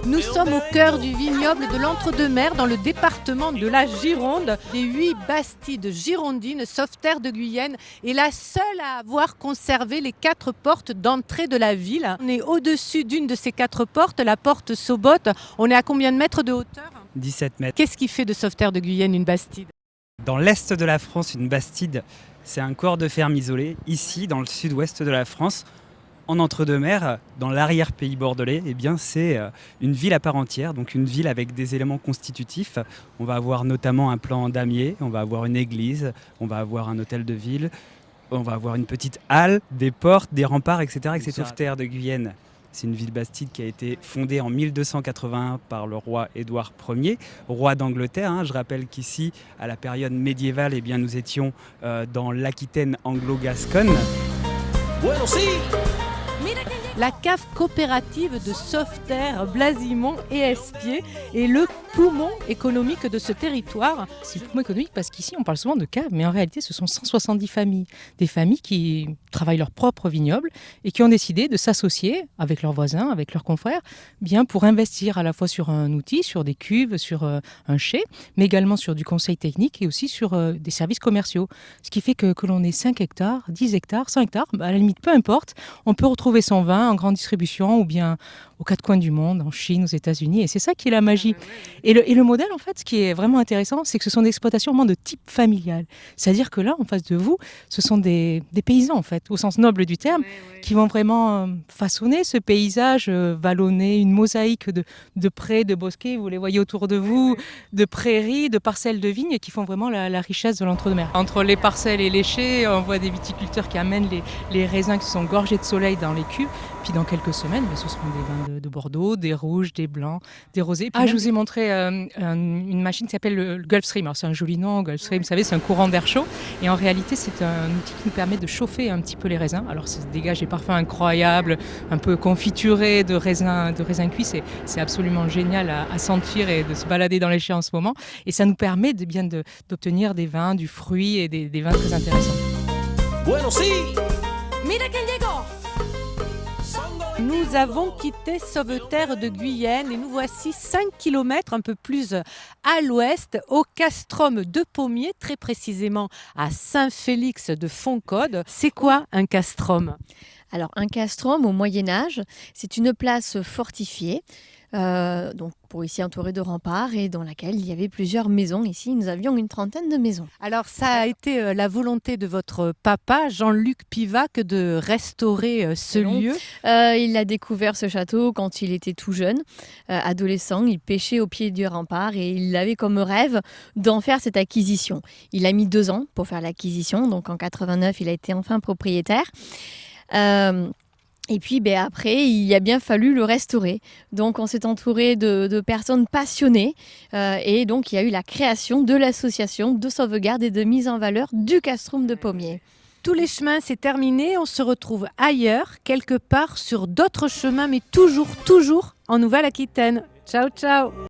Nous sommes au cœur du vignoble de l'Entre-deux-Mers dans le département de la Gironde. Des 8 bastides girondines, Sauveterre de Guyenne est la seule à avoir conservé les 4 portes d'entrée de la ville. On est au-dessus d'une de ces 4 portes, la porte Sobotte. On est à combien de mètres de hauteur? 17 mètres. Qu'est-ce qui fait de Sauveterre de Guyenne une bastide? Dans l'est de la France, une bastide, c'est un corps de ferme isolé. Ici, dans le sud-ouest de la France, en Entre-deux-Mers, dans l'arrière-pays bordelais, eh bien, c'est une ville à part entière, donc une ville avec des éléments constitutifs. On va avoir notamment un plan en damier, on va avoir une église, on va avoir un hôtel de ville, on va avoir une petite halle, des portes, des remparts, etc. etc. Sauveterre de Guyenne, c'est une ville bastide qui a été fondée en 1281 par le roi Édouard Ier, roi d'Angleterre. Je rappelle qu'ici, à la période médiévale, eh bien, nous étions dans l'Aquitaine anglo-gasconne. Bueno, sí. La cave coopérative de Sauveterre, Blasimont et Espier est le poumon économique de ce territoire. C'est le poumon économique parce qu'ici on parle souvent de caves, mais en réalité ce sont 170 familles. Des familles qui travaillent leur propre vignoble et qui ont décidé de s'associer avec leurs voisins, avec leurs confrères, bien pour investir à la fois sur un outil, sur des cuves, sur un chai, mais également sur du conseil technique et aussi sur des services commerciaux. Ce qui fait que l'on ait 5 hectares, 10 hectares, 100 hectares, à la limite peu importe, on peut retrouver son vin en grande distribution ou bien aux 4 coins du monde, en Chine, aux États-Unis. Et c'est ça qui est la magie. Et le modèle, en fait, ce qui est vraiment intéressant, c'est que ce sont des exploitations vraiment de type familial. C'est-à-dire que là, en face de vous, ce sont des paysans, en fait, au sens noble du terme, qui vont vraiment façonner ce paysage vallonné, une mosaïque de prés, de bosquets, vous les voyez autour de vous, de prairies, de parcelles de vignes qui font vraiment la richesse de l'Entre-deux-Mers. Entre les parcelles et les chais, on voit des viticulteurs qui amènent les raisins qui sont gorgés de soleil dans les cuves. Puis dans quelques semaines, ce seront des vins de Bordeaux, des rouges, des blancs, des rosés. Je vous ai montré une machine qui s'appelle le Gulfstream. Alors c'est un joli nom, Gulfstream, vous savez, c'est un courant d'air chaud. Et en réalité, c'est un outil qui nous permet de chauffer un petit peu les raisins. Alors ça dégage des parfums incroyables, un peu confiturés de raisins cuits. C'est absolument génial à sentir et de se balader dans les chais en ce moment. Et ça nous permet d'obtenir des vins, du fruit et des vins très intéressants. Bueno, sí. Mira que llegó. Nous avons quitté Sauveterre de Guyenne et nous voici 5 km un peu plus à l'ouest, au castrum de Pommier, très précisément à Saint-Félix de Foncode. C'est quoi un castrum? Alors un castrum au Moyen-Âge, c'est une place fortifiée, donc pour ici entourée de remparts et dans laquelle il y avait plusieurs maisons. Ici, nous avions une trentaine de maisons. Alors ça a été la volonté de votre papa, Jean-Luc Pivac, de restaurer ce lieu. Il a découvert ce château quand il était tout jeune, adolescent. Il pêchait au pied du rempart et il avait comme rêve d'en faire cette acquisition. Il a mis 2 ans pour faire l'acquisition, donc en 89, il a été enfin propriétaire. Et puis après, il a bien fallu le restaurer. Donc on s'est entouré de personnes passionnées et donc il y a eu la création de l'association de sauvegarde et de mise en valeur du castrum de Pommier. Tous les chemins, c'est terminé. On se retrouve ailleurs, quelque part sur d'autres chemins, mais toujours en Nouvelle-Aquitaine. Ciao, ciao!